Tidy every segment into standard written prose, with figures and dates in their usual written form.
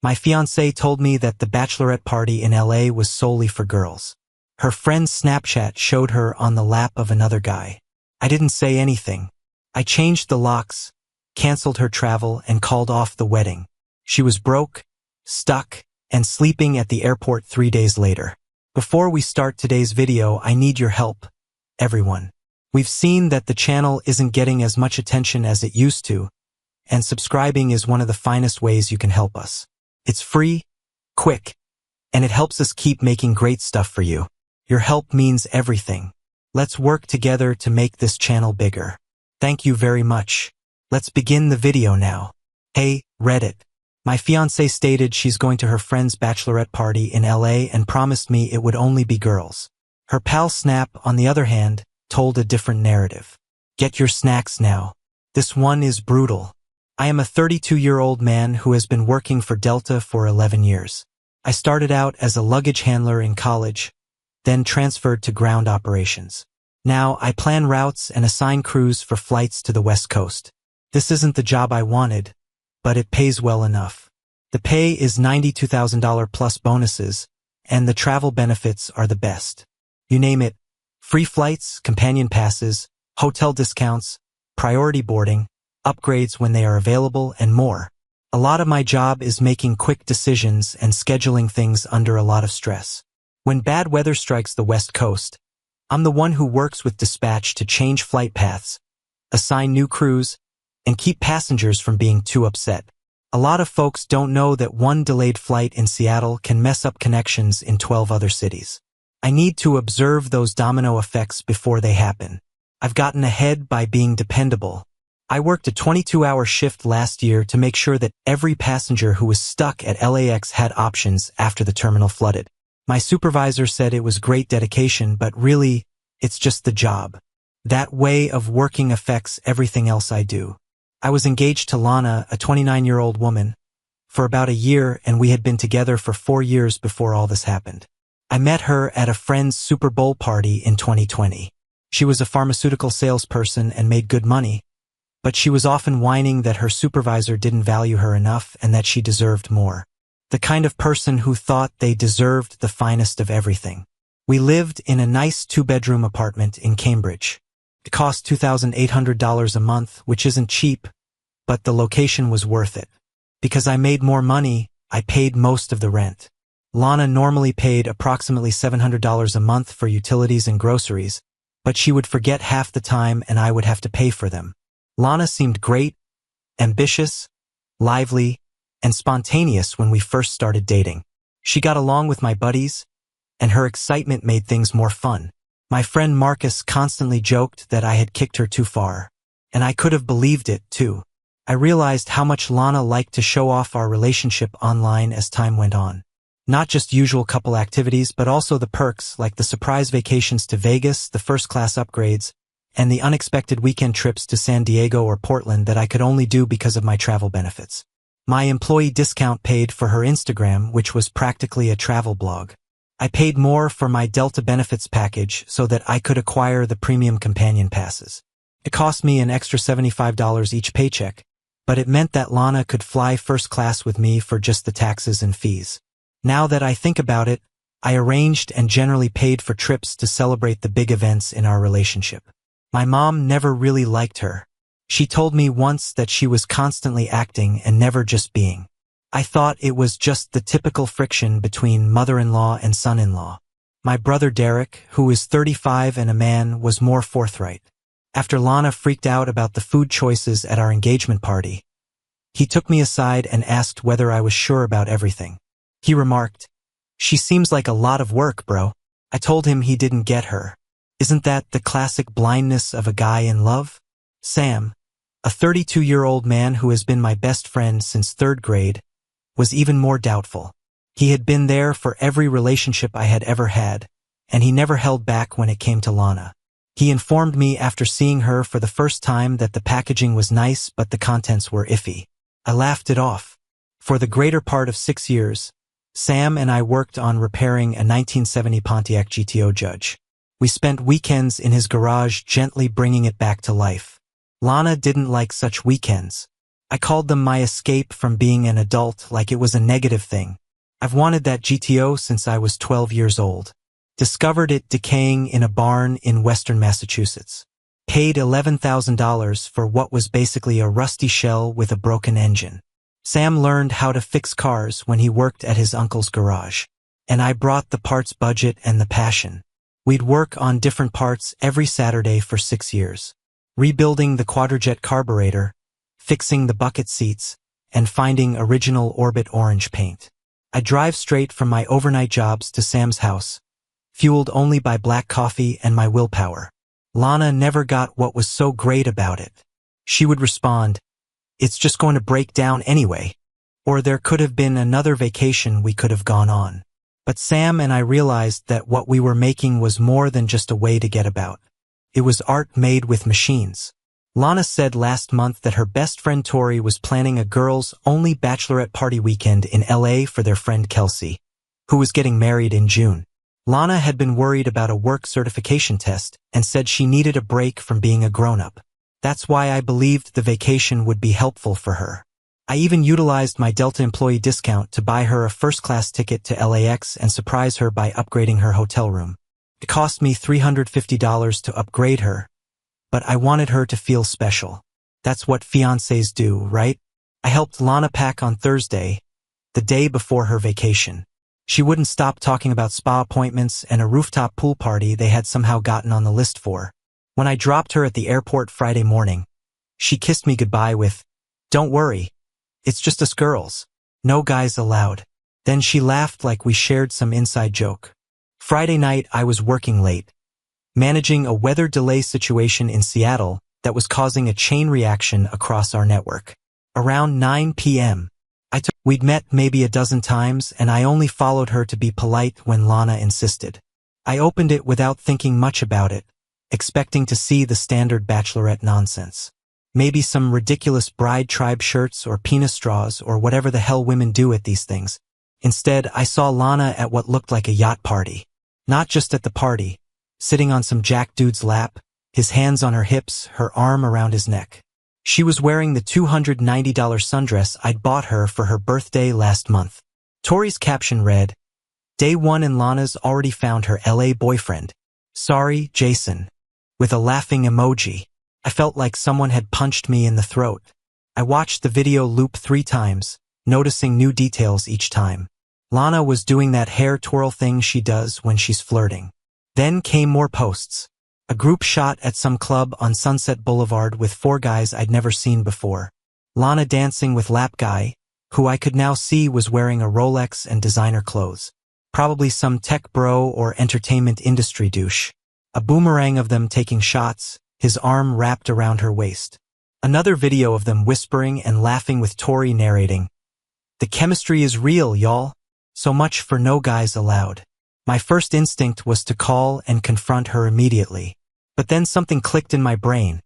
My fiancée told me that the bachelorette party in LA was solely for girls. Her friend's Snapchat showed her on the lap of another guy. I didn't say anything. I changed the locks, canceled her travel, and called off the wedding. She was broke, stuck, and sleeping at the airport 3 days later. Before we start today's video, I need your help, everyone. We've seen that the channel isn't getting as much attention as it used to, and subscribing is one of the finest ways you can help us. It's free, quick, and it helps us keep making great stuff for you. Your help means everything. Let's work together to make this channel bigger. Thank you very much. Let's begin the video now. Hey, Reddit. My fiancée stated she's going to her friend's bachelorette party in LA and promised me it would only be girls. Her pal Snap, on the other hand, told a different narrative. Get your snacks now. This one is brutal. I am a 32-year-old man who has been working for Delta for 11 years. I started out as a luggage handler in college, then transferred to ground operations. Now I plan routes and assign crews for flights to the West Coast. This isn't the job I wanted, but it pays well enough. The pay is $92,000 plus bonuses, and the travel benefits are the best. You name it: free flights, companion passes, hotel discounts, priority boarding, upgrades when they are available, and more. A lot of my job is making quick decisions and scheduling things under a lot of stress. When bad weather strikes the West Coast, I'm the one who works with dispatch to change flight paths, assign new crews, and keep passengers from being too upset. A lot of folks don't know that one delayed flight in Seattle can mess up connections in 12 other cities. I need to observe those domino effects before they happen. I've gotten ahead by being dependable. I worked a 22-hour shift last year to make sure that every passenger who was stuck at LAX had options after the terminal flooded. My supervisor said it was great dedication, but really, it's just the job. That way of working affects everything else I do. I was engaged to Lana, a 29-year-old woman, for about a year, and we had been together for 4 years before all this happened. I met her at a friend's Super Bowl party in 2020. She was a pharmaceutical salesperson and made good money, but she was often whining that her supervisor didn't value her enough and that she deserved more. The kind of person who thought they deserved the finest of everything. We lived in a nice 2-bedroom apartment in Cambridge. It cost $2,800 a month, which isn't cheap, but the location was worth it. Because I made more money, I paid most of the rent. Lana normally paid approximately $700 a month for utilities and groceries, but she would forget half the time and I would have to pay for them. Lana seemed great, ambitious, lively, and spontaneous when we first started dating. She got along with my buddies, and her excitement made things more fun. My friend Marcus constantly joked that I had kicked her too far, and I could have believed it, too. I realized how much Lana liked to show off our relationship online as time went on. Not just usual couple activities, but also the perks like the surprise vacations to Vegas, the first-class upgrades, and the unexpected weekend trips to San Diego or Portland that I could only do because of my travel benefits. My employee discount paid for her Instagram, which was practically a travel blog. I paid more for my Delta benefits package so that I could acquire the premium companion passes. It cost me an extra $75 each paycheck, but it meant that Lana could fly first class with me for just the taxes and fees. Now that I think about it, I arranged and generally paid for trips to celebrate the big events in our relationship. My mom never really liked her. She told me once that she was constantly acting and never just being. I thought it was just the typical friction between mother-in-law and son-in-law. My brother Derek, who is 35 and a man, was more forthright. After Lana freaked out about the food choices at our engagement party, he took me aside and asked whether I was sure about everything. He remarked, "She seems like a lot of work, bro." I told him he didn't get her. Isn't that the classic blindness of a guy in love? Sam, a 32-year-old man who has been my best friend since 3rd grade, was even more doubtful. He had been there for every relationship I had ever had, and he never held back when it came to Lana. He informed me after seeing her for the first time that the packaging was nice but the contents were iffy. I laughed it off. For the greater part of 6 years, Sam and I worked on repairing a 1970 Pontiac GTO Judge. We spent weekends in his garage gently bringing it back to life. Lana didn't like such weekends. I called them my escape from being an adult like it was a negative thing. I've wanted that GTO since I was 12 years old. Discovered it decaying in a barn in western Massachusetts. Paid $11,000 for what was basically a rusty shell with a broken engine. Sam learned how to fix cars when he worked at his uncle's garage. And I brought the parts budget and the passion. We'd work on different parts every Saturday for 6 years. Rebuilding the quadrajet carburetor, fixing the bucket seats, and finding original Orbit orange paint. I drive straight from my overnight jobs to Sam's house, fueled only by black coffee and my willpower. Lana never got what was so great about it. She would respond, "It's just going to break down anyway." Or there could have been another vacation we could have gone on. But Sam and I realized that what we were making was more than just a way to get about. It was art made with machines. Lana said last month that her best friend Tori was planning a girls-only bachelorette party weekend in LA for their friend Kelsey, who was getting married in June. Lana had been worried about a work certification test and said she needed a break from being a grown-up. That's why I believed the vacation would be helpful for her. I even utilized my Delta employee discount to buy her a first-class ticket to LAX and surprise her by upgrading her hotel room. It cost me $350 to upgrade her, but I wanted her to feel special. That's what fiancés do, right? I helped Lana pack on Thursday, the day before her vacation. She wouldn't stop talking about spa appointments and a rooftop pool party they had somehow gotten on the list for. When I dropped her at the airport Friday morning, she kissed me goodbye with, "Don't worry. It's just us girls. No guys allowed." Then she laughed like we shared some inside joke. Friday night I was working late, managing a weather delay situation in Seattle that was causing a chain reaction across our network. Around 9 p.m., we'd met maybe a dozen times and I only followed her to be polite when Lana insisted. I opened it without thinking much about it, expecting to see the standard bachelorette nonsense. Maybe some ridiculous bride tribe shirts or penis straws or whatever the hell women do at these things. Instead, I saw Lana at what looked like a yacht party. Not just at the party, sitting on some jack dude's lap, his hands on her hips, her arm around his neck. She was wearing the $290 sundress I'd bought her for her birthday last month. Tori's caption read, "Day 1 and Lana's already found her LA boyfriend. Sorry, Jason." With a laughing emoji. I felt like someone had punched me in the throat. I watched the video loop 3 times, noticing new details each time. Lana was doing that hair twirl thing she does when she's flirting. Then came more posts. A group shot at some club on Sunset Boulevard with 4 guys I'd never seen before. Lana dancing with Lap Guy, who I could now see was wearing a Rolex and designer clothes. Probably some tech bro or entertainment industry douche. A boomerang of them taking shots, his arm wrapped around her waist. Another video of them whispering and laughing with Tori narrating, "The chemistry is real, y'all. So much for no guys allowed." My first instinct was to call and confront her immediately. But then something clicked in my brain.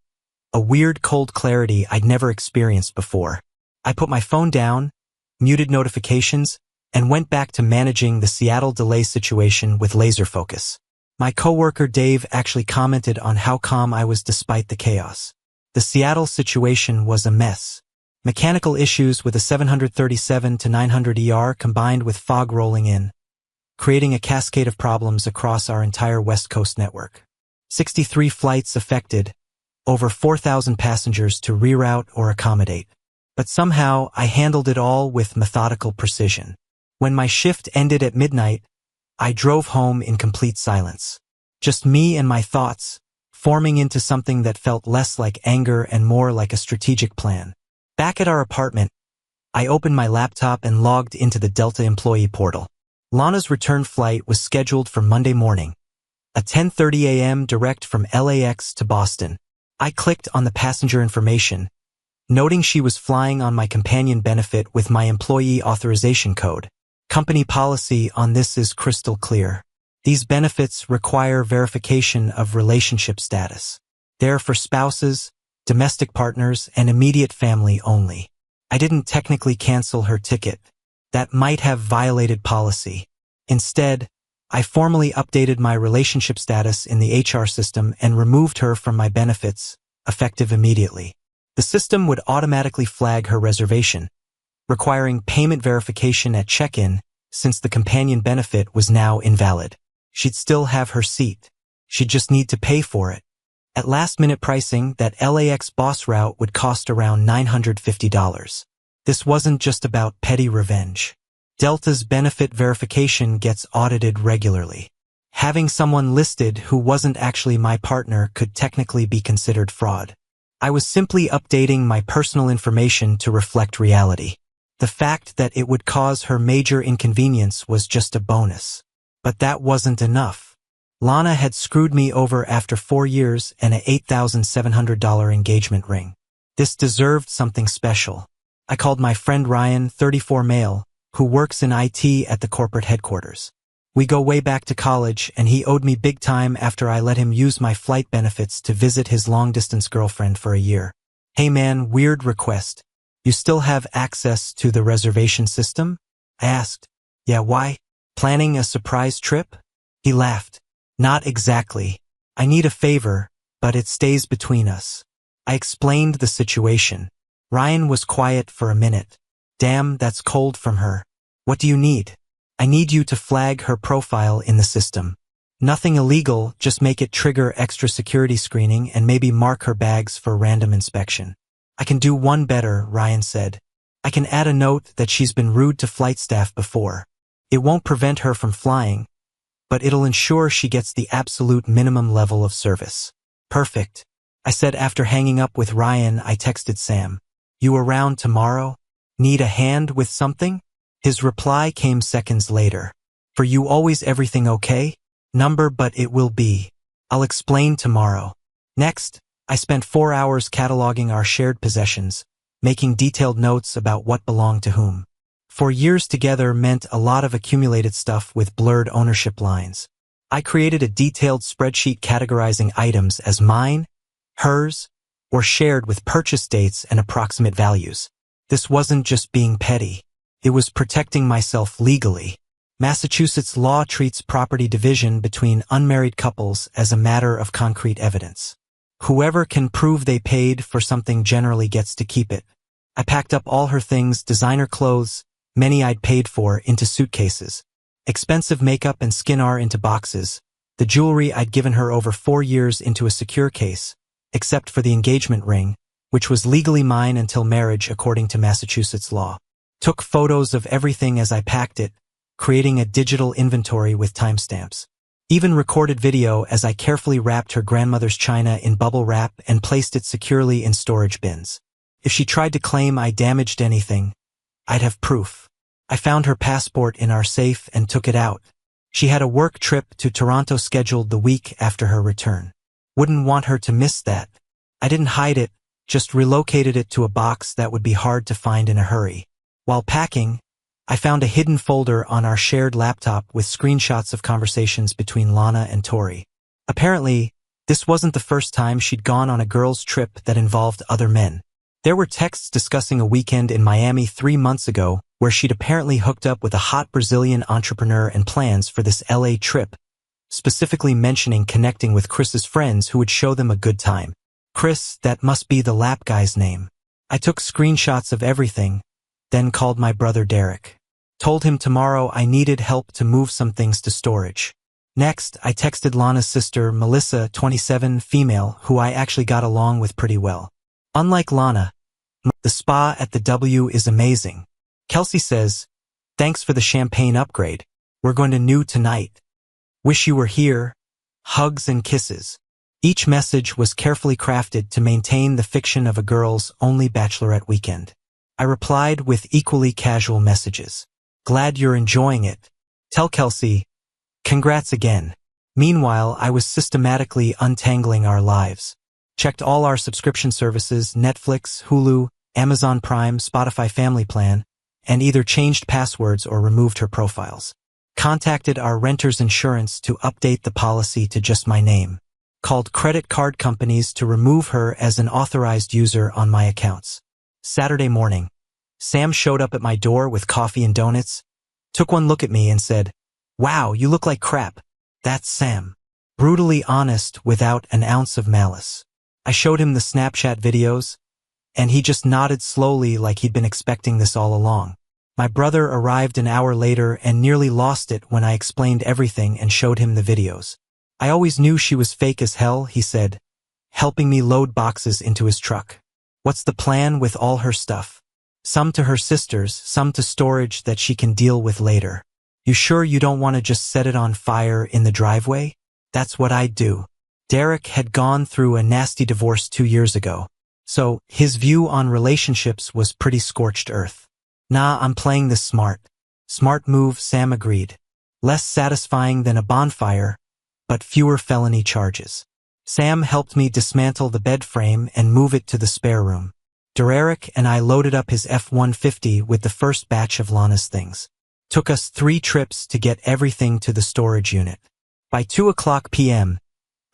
A weird cold clarity I'd never experienced before. I put my phone down, muted notifications, and went back to managing the Seattle delay situation with laser focus. My coworker Dave actually commented on how calm I was despite the chaos. The Seattle situation was a mess. Mechanical issues with a 737 to 900 ER combined with fog rolling in, creating a cascade of problems across our entire West Coast network. 63 flights affected, over 4,000 passengers to reroute or accommodate. But somehow I handled it all with methodical precision. When my shift ended at midnight, I drove home in complete silence. Just me and my thoughts, forming into something that felt less like anger and more like a strategic plan. Back at our apartment, I opened my laptop and logged into the Delta employee portal. Lana's return flight was scheduled for Monday morning, a 10:30 a.m. direct from LAX to Boston. I clicked on the passenger information, noting she was flying on my companion benefit with my employee authorization code. Company policy on this is crystal clear. These benefits require verification of relationship status. They're for spouses, domestic partners, and immediate family only. I didn't technically cancel her ticket. That might have violated policy. Instead, I formally updated my relationship status in the HR system and removed her from my benefits, effective immediately. The system would automatically flag her reservation, requiring payment verification at check-in since the companion benefit was now invalid. She'd still have her seat. She'd just need to pay for it. At last-minute pricing, that LAX boss route would cost around $950. This wasn't just about petty revenge. Delta's benefit verification gets audited regularly. Having someone listed who wasn't actually my partner could technically be considered fraud. I was simply updating my personal information to reflect reality. The fact that it would cause her major inconvenience was just a bonus. But that wasn't enough. Lana had screwed me over after 4 years and a $8,700 engagement ring. This deserved something special. I called my friend Ryan, 34 male, who works in IT at the corporate headquarters. We go way back to college, and he owed me big time after I let him use my flight benefits to visit his long-distance girlfriend for a year. Hey man, weird request. You still have access to the reservation system? I asked. Yeah, why? Planning a surprise trip? He laughed. Not exactly. I need a favor, but it stays between us. I explained the situation. Ryan was quiet for a minute. Damn, that's cold from her. What do you need? I need you to flag her profile in the system. Nothing illegal, just make it trigger extra security screening and maybe mark her bags for random inspection. I can do one better, Ryan said. I can add a note that she's been rude to flight staff before. It won't prevent her from flying, but it'll ensure she gets the absolute minimum level of service. Perfect. I said after hanging up with Ryan. I texted Sam. You around tomorrow? Need a hand with something? His reply came seconds later. For you always everything okay? Number but it will be. I'll explain tomorrow. Next, I spent 4 hours cataloging our shared possessions, making detailed notes about what belonged to whom. 4 years together meant a lot of accumulated stuff with blurred ownership lines. I created a detailed spreadsheet categorizing items as mine, hers, or shared with purchase dates and approximate values. This wasn't just being petty. It was protecting myself legally. Massachusetts law treats property division between unmarried couples as a matter of concrete evidence. Whoever can prove they paid for something generally gets to keep it. I packed up all her things, designer clothes, many I'd paid for, into suitcases. Expensive makeup and skincare into boxes. The jewelry I'd given her over 4 years into a secure case, except for the engagement ring, which was legally mine until marriage according to Massachusetts law. Took photos of everything as I packed it, creating a digital inventory with timestamps. Even recorded video as I carefully wrapped her grandmother's china in bubble wrap and placed it securely in storage bins. If she tried to claim I damaged anything, I'd have proof. I found her passport in our safe and took it out. She had a work trip to Toronto scheduled the week after her return. Wouldn't want her to miss that. I didn't hide it, just relocated it to a box that would be hard to find in a hurry. While packing, I found a hidden folder on our shared laptop with screenshots of conversations between Lana and Tori. Apparently, this wasn't the first time she'd gone on a girls' trip that involved other men. There were texts discussing a weekend in Miami 3 months ago where she'd apparently hooked up with a hot Brazilian entrepreneur and plans for this LA trip, specifically mentioning connecting with Chris's friends who would show them a good time. Chris, that must be the lap guy's name. I took screenshots of everything, then called my brother Derek. Told him tomorrow I needed help to move some things to storage. Next, I texted Lana's sister, Melissa, 27, female, who I actually got along with pretty well. Unlike Lana, the spa at the W is amazing. Kelsey says, thanks for the champagne upgrade. We're going to new tonight. Wish you were here. Hugs and kisses. Each message was carefully crafted to maintain the fiction of a girl's only bachelorette weekend. I replied with equally casual messages. Glad you're enjoying it. Tell Kelsey, congrats again. Meanwhile, I was systematically untangling our lives. Checked all our subscription services, Netflix, Hulu, Amazon Prime, Spotify Family Plan, and either changed passwords or removed her profiles. Contacted our renter's insurance to update the policy to just my name. Called credit card companies to remove her as an authorized user on my accounts. Saturday morning, Sam showed up at my door with coffee and donuts, took one look at me and said, "Wow, you look like crap." That's Sam. Brutally honest without an ounce of malice. I showed him the Snapchat videos, and he just nodded slowly like he'd been expecting this all along. My brother arrived an hour later and nearly lost it when I explained everything and showed him the videos. I always knew she was fake as hell, he said, helping me load boxes into his truck. What's the plan with all her stuff? Some to her sisters, some to storage that she can deal with later. You sure you don't want to just set it on fire in the driveway? That's what I'd do. Derek had gone through a nasty divorce 2 years ago, so his view on relationships was pretty scorched earth. Nah, I'm playing this smart. Smart move, Sam agreed. Less satisfying than a bonfire, but fewer felony charges. Sam helped me dismantle the bed frame and move it to the spare room. Derek and I loaded up his F-150 with the first batch of Lana's things. Took us 3 trips to get everything to the storage unit. By 2:00 p.m.,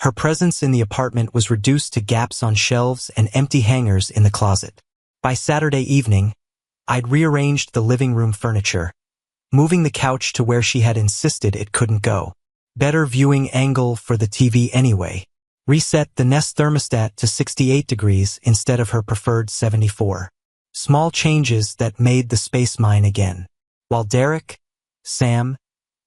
her presence in the apartment was reduced to gaps on shelves and empty hangers in the closet. By Saturday evening, I'd rearranged the living room furniture, moving the couch to where she had insisted it couldn't go. Better viewing angle for the TV anyway. Reset the Nest thermostat to 68 degrees instead of her preferred 74. Small changes that made the space mine again. While Derek, Sam,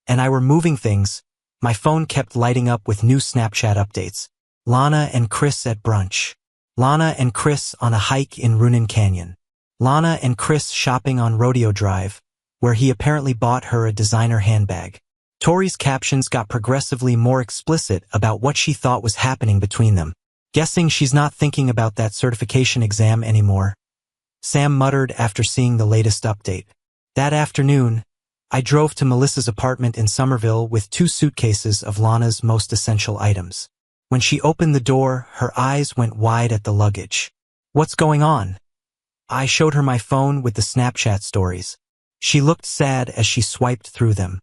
and I were moving things, my phone kept lighting up with new Snapchat updates. Lana and Chris at brunch. Lana and Chris on a hike in Runin Canyon. Lana and Chris shopping on Rodeo Drive, where he apparently bought her a designer handbag. Tori's captions got progressively more explicit about what she thought was happening between them. Guessing she's not thinking about that certification exam anymore, Sam muttered after seeing the latest update. That afternoon, I drove to Melissa's apartment in Somerville with 2 suitcases of Lana's most essential items. When she opened the door, her eyes went wide at the luggage. What's going on? I showed her my phone with the Snapchat stories. She looked sad as she swiped through them.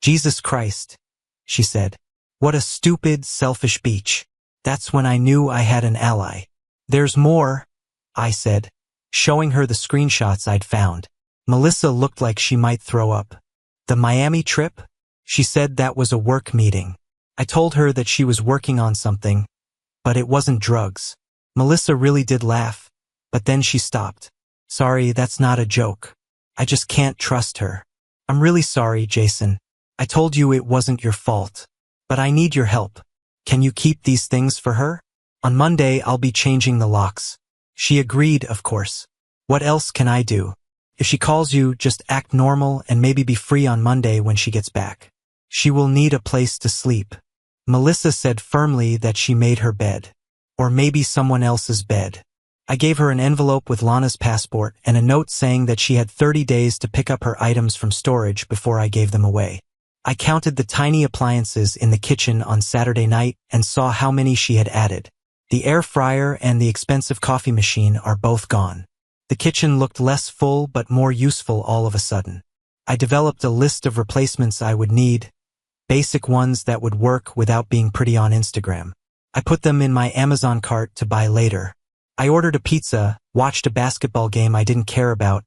Jesus Christ, she said. What a stupid, selfish beach. That's when I knew I had an ally. There's more, I said, showing her the screenshots I'd found. Melissa looked like she might throw up. The Miami trip? She said that was a work meeting. I told her that she was working on something, but it wasn't drugs. Melissa really did laugh, but then she stopped. Sorry, that's not a joke. I just can't trust her. I'm really sorry, Jason. I told you it wasn't your fault. But I need your help. Can you keep these things for her? On Monday, I'll be changing the locks. She agreed, of course. What else can I do? If she calls you, just act normal and maybe be free on Monday when she gets back. She will need a place to sleep. Melissa said firmly that she made her bed. Or maybe someone else's bed. I gave her an envelope with Lana's passport and a note saying that she had 30 days to pick up her items from storage before I gave them away. I counted the tiny appliances in the kitchen on Saturday night and saw how many she had added. The air fryer and the expensive coffee machine are both gone. The kitchen looked less full but more useful all of a sudden. I developed a list of replacements I would need, basic ones that would work without being pretty on Instagram. I put them in my Amazon cart to buy later. I ordered a pizza, watched a basketball game I didn't care about,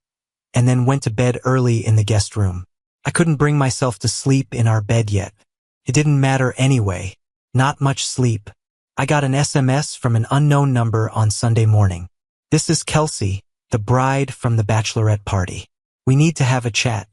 and then went to bed early in the guest room. I couldn't bring myself to sleep in our bed yet. It didn't matter anyway. Not much sleep. I got an SMS from an unknown number on Sunday morning. This is Kelsey, the bride from the Bachelorette party. We need to have a chat.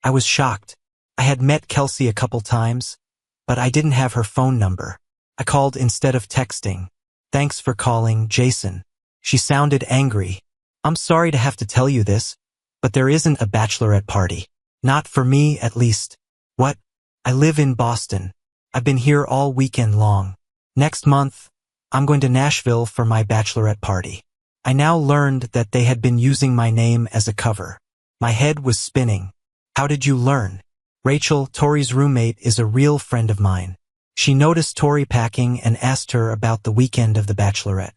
I was shocked. I had met Kelsey a couple times, but I didn't have her phone number. I called instead of texting. Thanks for calling, Jason. She sounded angry. I'm sorry to have to tell you this, but there isn't a Bachelorette party. Not for me, at least. What? I live in Boston. I've been here all weekend long. Next month, I'm going to Nashville for my Bachelorette party. I now learned that they had been using my name as a cover. My head was spinning. How did you learn? Rachel, Tori's roommate, is a real friend of mine. She noticed Tori packing and asked her about the weekend of the Bachelorette.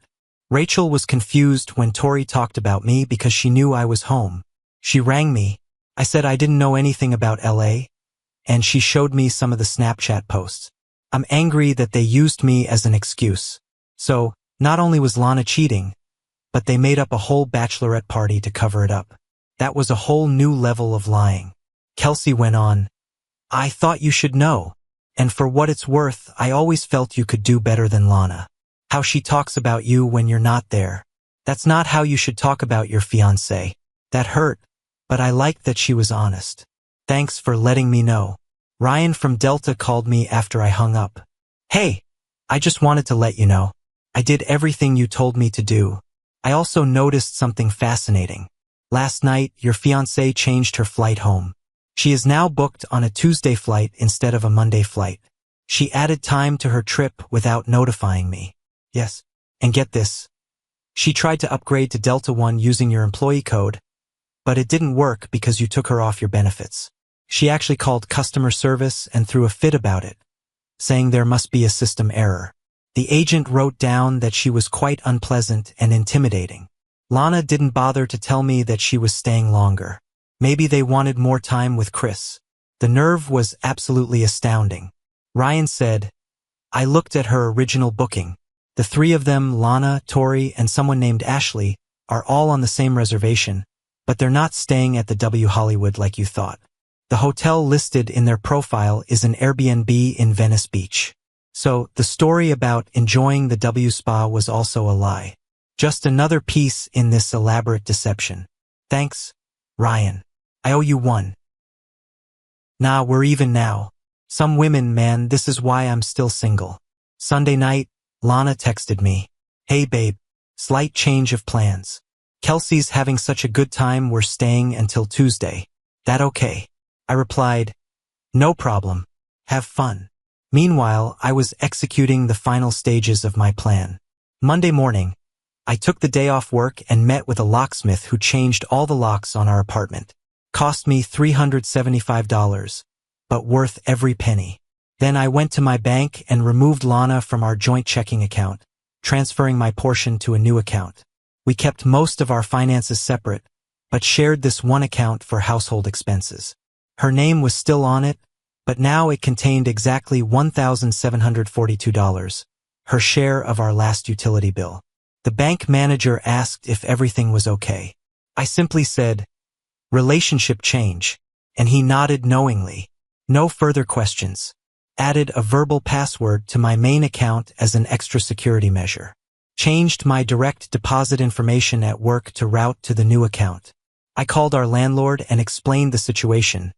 Rachel was confused when Tori talked about me because she knew I was home. She rang me. I said I didn't know anything about LA, and she showed me some of the Snapchat posts. I'm angry that they used me as an excuse. So, not only was Lana cheating, but they made up a whole Bachelorette party to cover it up. That was a whole new level of lying. Kelsey went on, I thought you should know. And for what it's worth, I always felt you could do better than Lana. How she talks about you when you're not there. That's not how you should talk about your fiancé. That hurt, but I liked that she was honest. Thanks for letting me know. Ryan from Delta called me after I hung up. Hey, I just wanted to let you know. I did everything you told me to do. I also noticed something fascinating. Last night, your fiancée changed her flight home. She is now booked on a Tuesday flight instead of a Monday flight. She added time to her trip without notifying me. Yes. And get this. She tried to upgrade to Delta One using your employee code, but it didn't work because you took her off your benefits. She actually called customer service and threw a fit about it, saying there must be a system error. The agent wrote down that she was quite unpleasant and intimidating. Lana didn't bother to tell me that she was staying longer. Maybe they wanted more time with Chris. The nerve was absolutely astounding. Ryan said, I looked at her original booking. The three of them, Lana, Tori, and someone named Ashley, are all on the same reservation, but they're not staying at the W Hollywood like you thought. The hotel listed in their profile is an Airbnb in Venice Beach. So, the story about enjoying the W Spa was also a lie. Just another piece in this elaborate deception. Thanks, Ryan. I owe you one. Nah, we're even now. Some women, man, this is why I'm still single. Sunday night, Lana texted me. Hey babe, slight change of plans. Kelsey's having such a good time we're staying until Tuesday. That okay? I replied, no problem. Have fun. Meanwhile, I was executing the final stages of my plan. Monday morning, I took the day off work and met with a locksmith who changed all the locks on our apartment. Cost me $375, but worth every penny. Then I went to my bank and removed Lana from our joint checking account, transferring my portion to a new account. We kept most of our finances separate, but shared this one account for household expenses. Her name was still on it, but now it contained exactly $1,742, her share of our last utility bill. The bank manager asked if everything was okay. I simply said, relationship change, and he nodded knowingly. No further questions. Added a verbal password to my main account as an extra security measure. Changed my direct deposit information at work to route to the new account. I called our landlord and explained the situation,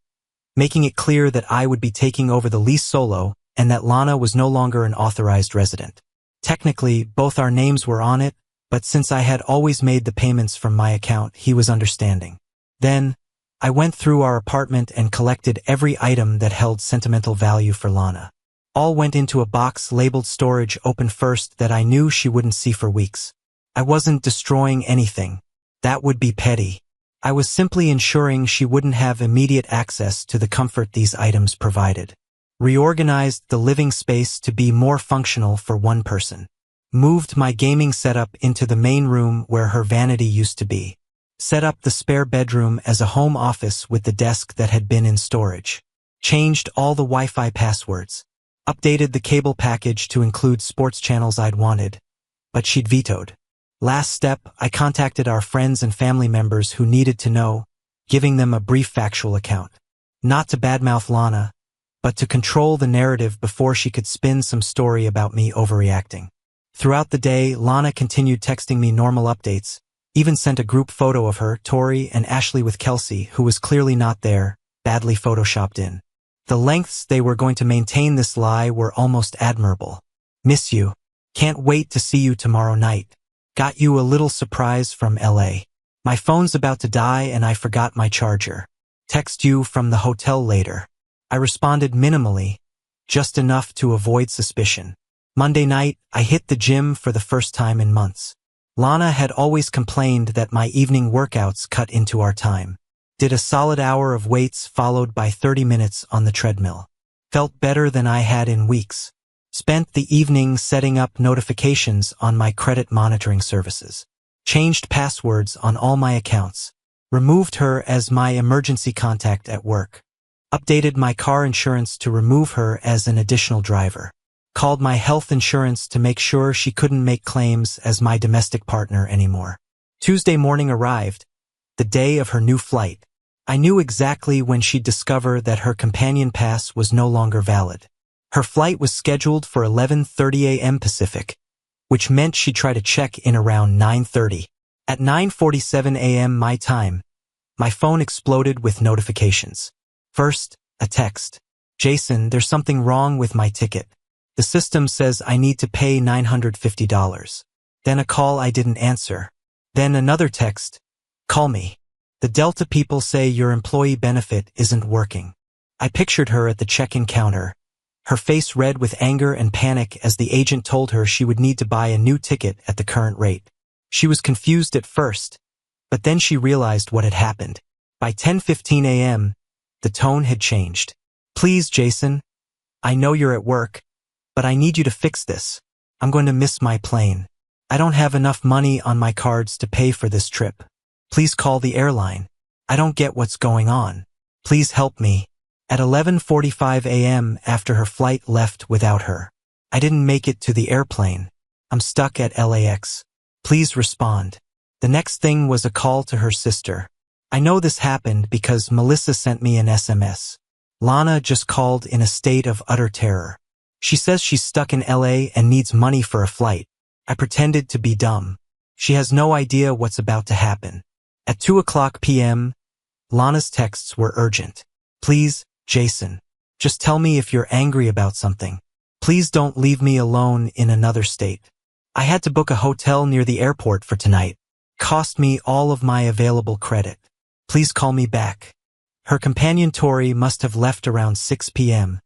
making it clear that I would be taking over the lease solo and that Lana was no longer an authorized resident. Technically, both our names were on it, but since I had always made the payments from my account, he was understanding. Then, I went through our apartment and collected every item that held sentimental value for Lana. All went into a box labeled storage open first that I knew she wouldn't see for weeks. I wasn't destroying anything. That would be petty. I was simply ensuring she wouldn't have immediate access to the comfort these items provided. Reorganized the living space to be more functional for one person. Moved my gaming setup into the main room where her vanity used to be. Set up the spare bedroom as a home office with the desk that had been in storage. Changed all the Wi-Fi passwords. Updated the cable package to include sports channels I'd wanted, but she'd vetoed. Last step, I contacted our friends and family members who needed to know, giving them a brief factual account. Not to badmouth Lana, but to control the narrative before she could spin some story about me overreacting. Throughout the day, Lana continued texting me normal updates, even sent a group photo of her, Tori, and Ashley with Kelsey, who was clearly not there, badly photoshopped in. The lengths they were going to maintain this lie were almost admirable. Miss you. Can't wait to see you tomorrow night. Got you a little surprise from LA. My phone's about to die and I forgot my charger. Text you from the hotel later. I responded minimally, just enough to avoid suspicion. Monday night, I hit the gym for the first time in months. Lana had always complained that my evening workouts cut into our time. Did a solid hour of weights followed by 30 minutes on the treadmill. Felt better than I had in weeks. Spent the evening setting up notifications on my credit monitoring services. Changed passwords on all my accounts. Removed her as my emergency contact at work. Updated my car insurance to remove her as an additional driver. Called my health insurance to make sure she couldn't make claims as my domestic partner anymore. Tuesday morning arrived, the day of her new flight. I knew exactly when she'd discover that her companion pass was no longer valid. Her flight was scheduled for 11:30 a.m. Pacific, which meant she'd try to check in around 9:30. At 9:47 a.m. my time, my phone exploded with notifications. First, a text. Jason, there's something wrong with my ticket. The system says I need to pay $950. Then a call I didn't answer. Then another text. Call me. The Delta people say your employee benefit isn't working. I pictured her at the check-in counter, her face red with anger and panic as the agent told her she would need to buy a new ticket at the current rate. She was confused at first, but then she realized what had happened. By 10:15 a.m., the tone had changed. Please, Jason, I know you're at work, but I need you to fix this. I'm going to miss my plane. I don't have enough money on my cards to pay for this trip. Please call the airline. I don't get what's going on. Please help me. At 11:45 a.m. after her flight left without her. I didn't make it to the airplane. I'm stuck at LAX. Please respond. The next thing was a call to her sister. I know this happened because Melissa sent me an SMS. Lana just called in a state of utter terror. She says she's stuck in LA and needs money for a flight. I pretended to be dumb. She has no idea what's about to happen. At 2:00 p.m., Lana's texts were urgent. Please, Jason, just tell me if you're angry about something. Please don't leave me alone in another state. I had to book a hotel near the airport for tonight. Cost me all of my available credit. Please call me back. Her companion Tori must have left around 6 p.m.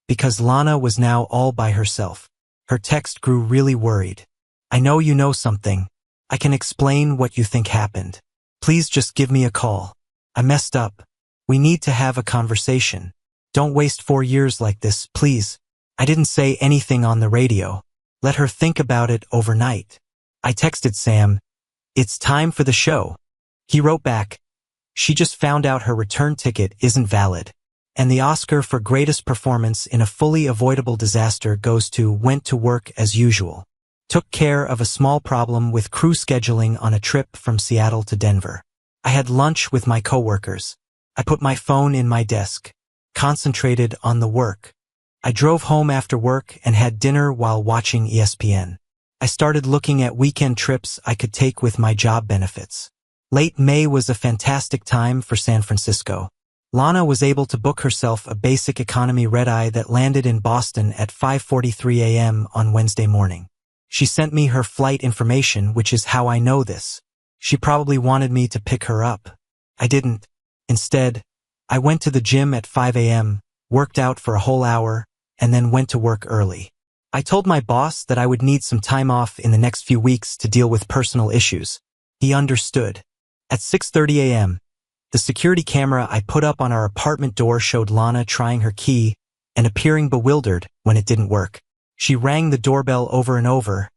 because Lana was now all by herself. Her text grew really worried. I know you know something. I can explain what you think happened. Please just give me a call. I messed up. We need to have a conversation. Don't waste 4 years like this, please. I didn't say anything on the radio. Let her think about it overnight. I texted Sam, it's time for the show. He wrote back, she just found out her return ticket isn't valid. And the Oscar for greatest performance in a fully avoidable disaster goes to went to work as usual. Took care of a small problem with crew scheduling on a trip from Seattle to Denver. I had lunch with my coworkers. I put my phone in my desk. Concentrated on the work. I drove home after work and had dinner while watching ESPN. I started looking at weekend trips I could take with my job benefits. Late May was a fantastic time for San Francisco. Lana was able to book herself a basic economy red-eye that landed in Boston at 5:43 a.m. on Wednesday morning. She sent me her flight information, which is how I know this. She probably wanted me to pick her up. I didn't. Instead, I went to the gym at 5 a.m., worked out for a whole hour, and then went to work early. I told my boss that I would need some time off in the next few weeks to deal with personal issues. He understood. At 6:30 a.m., the security camera I put up on our apartment door showed Lana trying her key and appearing bewildered when it didn't work. She rang the doorbell over and over,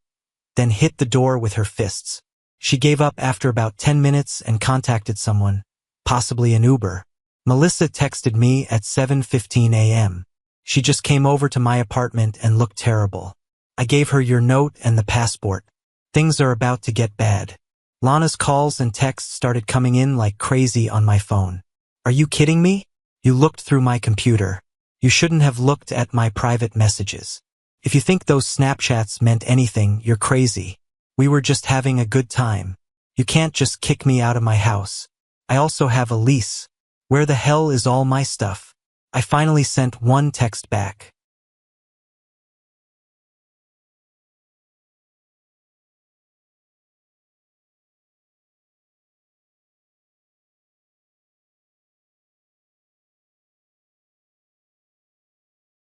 then hit the door with her fists. She gave up after about 10 minutes and contacted someone, possibly an Uber. Melissa texted me at 7:15 a.m. She just came over to my apartment and looked terrible. I gave her your note and the passport. Things are about to get bad. Lana's calls and texts started coming in like crazy on my phone. Are you kidding me? You looked through my computer. You shouldn't have looked at my private messages. If you think those Snapchats meant anything, you're crazy. We were just having a good time. You can't just kick me out of my house. I also have a lease. Where the hell is all my stuff? I finally sent one text back.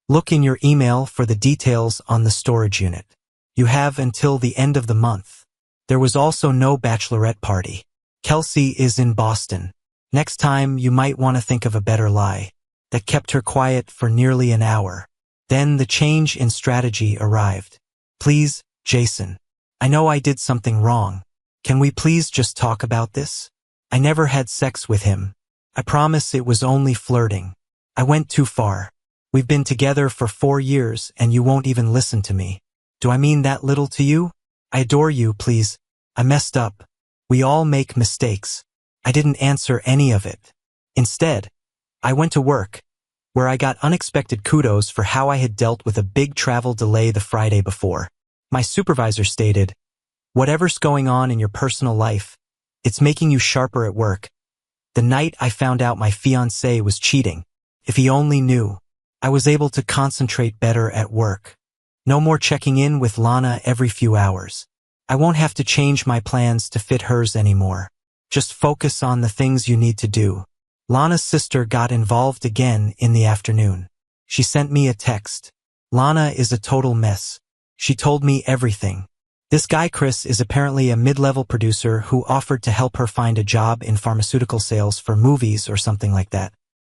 Look in your email for the details on the storage unit. You have until the end of the month. There was also no bachelorette party. Kelsey is in Boston. Next time you might want to think of a better lie. That kept her quiet for nearly an hour. Then the change in strategy arrived. Please, Jason. I know I did something wrong. Can we please just talk about this? I never had sex with him. I promise it was only flirting. I went too far. We've been together for 4 years and you won't even listen to me. Do I mean that little to you? I adore you, please. I messed up. We all make mistakes. I didn't answer any of it. Instead, I went to work, where I got unexpected kudos for how I had dealt with a big travel delay the Friday before. My supervisor stated, Whatever's going on in your personal life, it's making you sharper at work. The night I found out my fiancé was cheating, if he only knew, I was able to concentrate better at work. No more checking in with Lana every few hours. I won't have to change my plans to fit hers anymore. Just focus on the things you need to do. Lana's sister got involved again in the afternoon. She sent me a text. Lana is a total mess. She told me everything. This guy Chris is apparently a mid-level producer who offered to help her find a job in pharmaceutical sales for movies or something like that.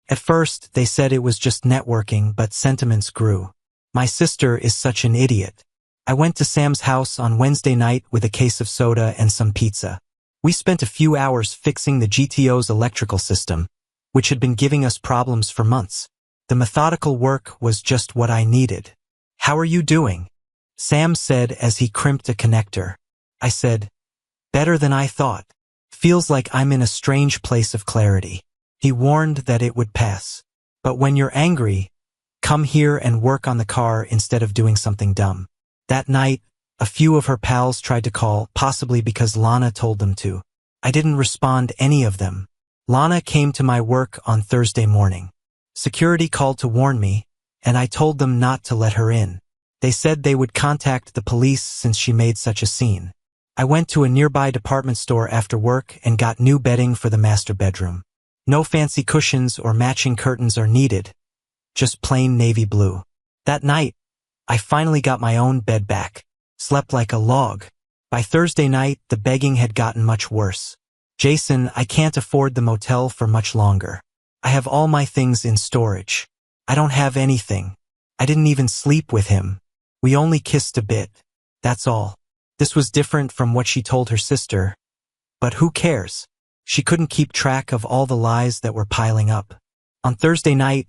At first, they said it was just networking, but sentiments grew. My sister is such an idiot. I went to Sam's house on Wednesday night with a case of soda and some pizza. We spent a few hours fixing the GTO's electrical system, which had been giving us problems for months. The methodical work was just what I needed. "How are you doing?" Sam said as he crimped a connector. I said, "Better than I thought. Feels like I'm in a strange place of clarity." He warned that it would pass. "But when you're angry, come here and work on the car instead of doing something dumb." That night, a few of her pals tried to call, possibly because Lana told them to. I didn't respond any of them. Lana came to my work on Thursday morning. Security called to warn me, and I told them not to let her in. They said they would contact the police since she made such a scene. I went to a nearby department store after work and got new bedding for the master bedroom. No fancy cushions or matching curtains are needed, just plain navy blue. That night, I finally got my own bed back. Slept like a log. By Thursday night, the begging had gotten much worse. "Jason, I can't afford the motel for much longer. I have all my things in storage. I don't have anything. I didn't even sleep with him. We only kissed a bit. That's all." This was different from what she told her sister. But who cares? She couldn't keep track of all the lies that were piling up. On Thursday night,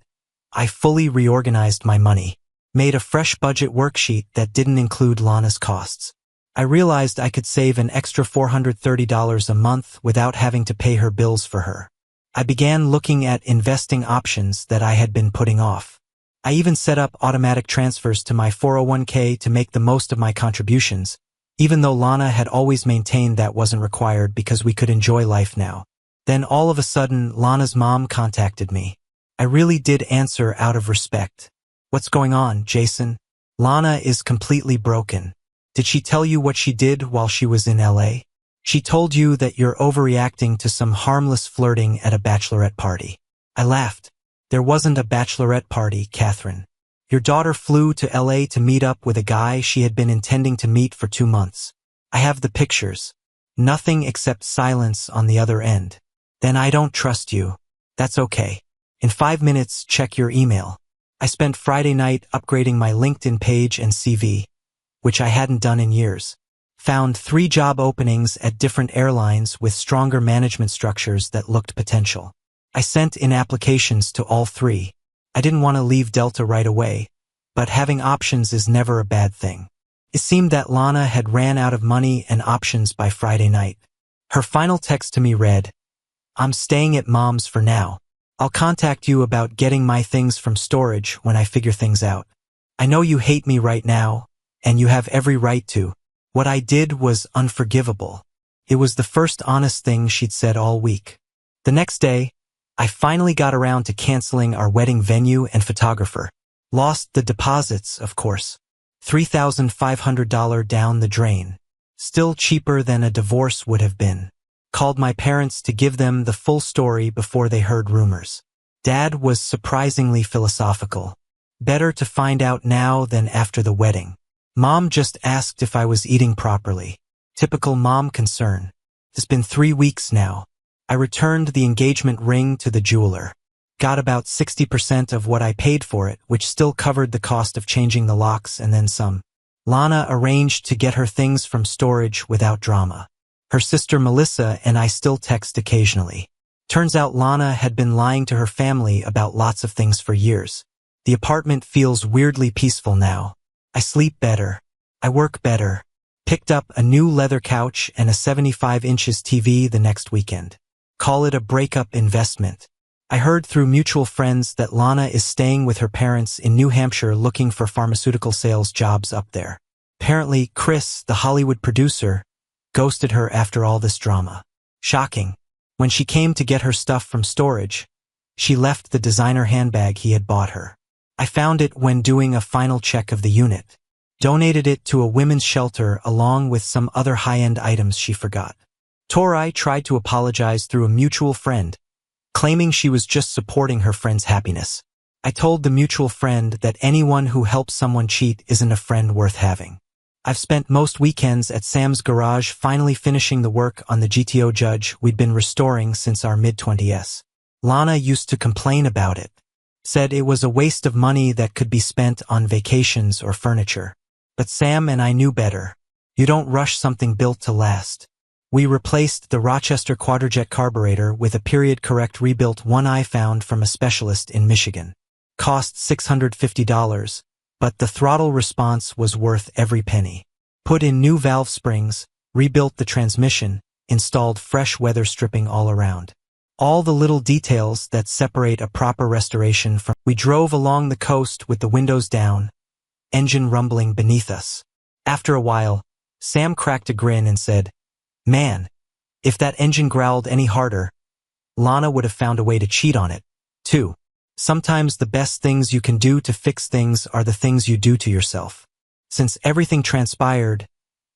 I fully reorganized my money. Made a fresh budget worksheet that didn't include Lana's costs. I realized I could save an extra $430 a month without having to pay her bills for her. I began looking at investing options that I had been putting off. I even set up automatic transfers to my 401k to make the most of my contributions, even though Lana had always maintained that wasn't required because we could enjoy life now. Then all of a sudden, Lana's mom contacted me. I really did answer out of respect. "What's going on, Jason?" "Lana is completely broken." "Did she tell you what she did while she was in LA? "She told you that you're overreacting to some harmless flirting at a bachelorette party." I laughed. "There wasn't a bachelorette party, Catherine. Your daughter flew to LA to meet up with a guy she had been intending to meet for 2 months. I have the pictures. Nothing except silence on the other end." "Then I don't trust you." "That's okay. In 5 minutes, check your email." I spent Friday night upgrading my LinkedIn page and CV, which I hadn't done in years. Found 3 job openings at different airlines with stronger management structures that looked potential. I sent in applications to all 3. I didn't want to leave Delta right away, but having options is never a bad thing. It seemed that Lana had ran out of money and options by Friday night. Her final text to me read, "I'm staying at Mom's for now. I'll contact you about getting my things from storage when I figure things out. I know you hate me right now, and you have every right to." What I did was unforgivable. It was the first honest thing she'd said all week. The next day, I finally got around to canceling our wedding venue and photographer. Lost the deposits, of course. $3,500 down the drain. Still cheaper than a divorce would have been. Called my parents to give them the full story before they heard rumors. Dad was surprisingly philosophical. Better to find out now than after the wedding. Mom just asked if I was eating properly. Typical mom concern. It's been 3 weeks now. I returned the engagement ring to the jeweler. Got about 60% of what I paid for it, which still covered the cost of changing the locks and then some. Lana arranged to get her things from storage without drama. Her sister Melissa and I still text occasionally. Turns out Lana had been lying to her family about lots of things for years. The apartment feels weirdly peaceful now. I sleep better. I work better. Picked up a new leather couch and a 75 inches TV the next weekend. Call it a breakup investment. I heard through mutual friends that Lana is staying with her parents in New Hampshire looking for pharmaceutical sales jobs up there. Apparently, Chris, the Hollywood producer, ghosted her after all this drama. Shocking. When she came to get her stuff from storage, she left the designer handbag he had bought her. I found it when doing a final check of the unit. Donated it to a women's shelter along with some other high-end items she forgot. Tori tried to apologize through a mutual friend, claiming she was just supporting her friend's happiness. I told the mutual friend that anyone who helps someone cheat isn't a friend worth having. I've spent most weekends at Sam's garage finally finishing the work on the GTO Judge we'd been restoring since our mid-20s. Lana used to complain about it. Said it was a waste of money that could be spent on vacations or furniture. But Sam and I knew better. You don't rush something built to last. We replaced the Rochester Quadrajet carburetor with a period-correct rebuilt one I found from a specialist in Michigan. Cost $650, but the throttle response was worth every penny. Put in new valve springs, rebuilt the transmission, installed fresh weather stripping all around. All the little details that separate a proper restoration from. We drove along the coast with the windows down, engine rumbling beneath us. After a while, Sam cracked a grin and said, "Man, if that engine growled any harder, Lana would have found a way to cheat on it, too." Sometimes the best things you can do to fix things are the things you do to yourself. Since everything transpired,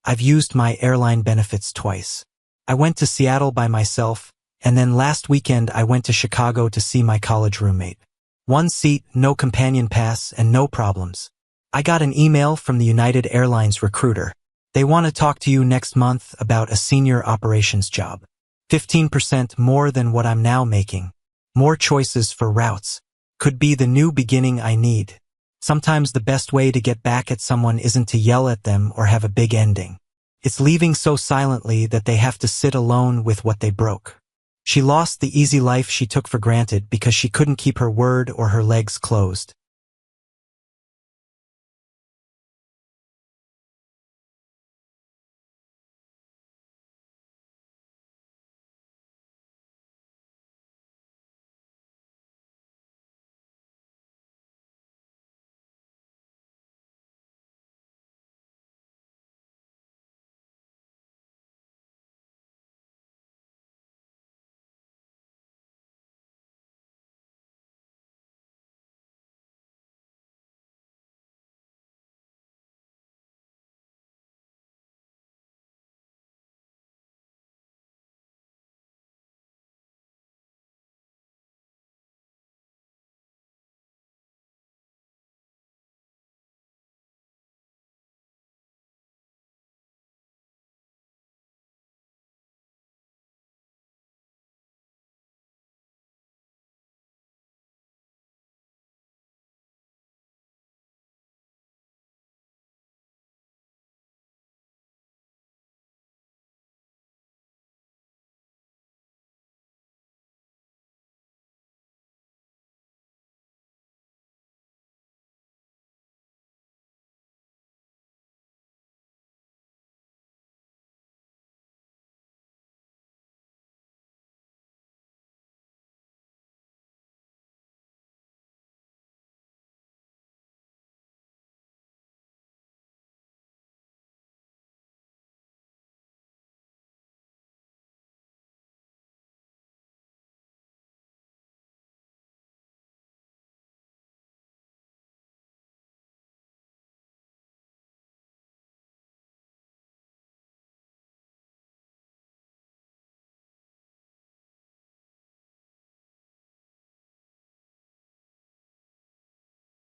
I've used my airline benefits twice. I went to Seattle by myself, and then last weekend I went to Chicago to see my college roommate. One seat, no companion pass, and no problems. I got an email from the United Airlines recruiter. They want to talk to you next month about a senior operations job. 15% more than what I'm now making. More choices for routes. Could be the new beginning I need. Sometimes the best way to get back at someone isn't to yell at them or have a big ending. It's leaving so silently that they have to sit alone with what they broke. She lost the easy life she took for granted because she couldn't keep her word or her legs closed.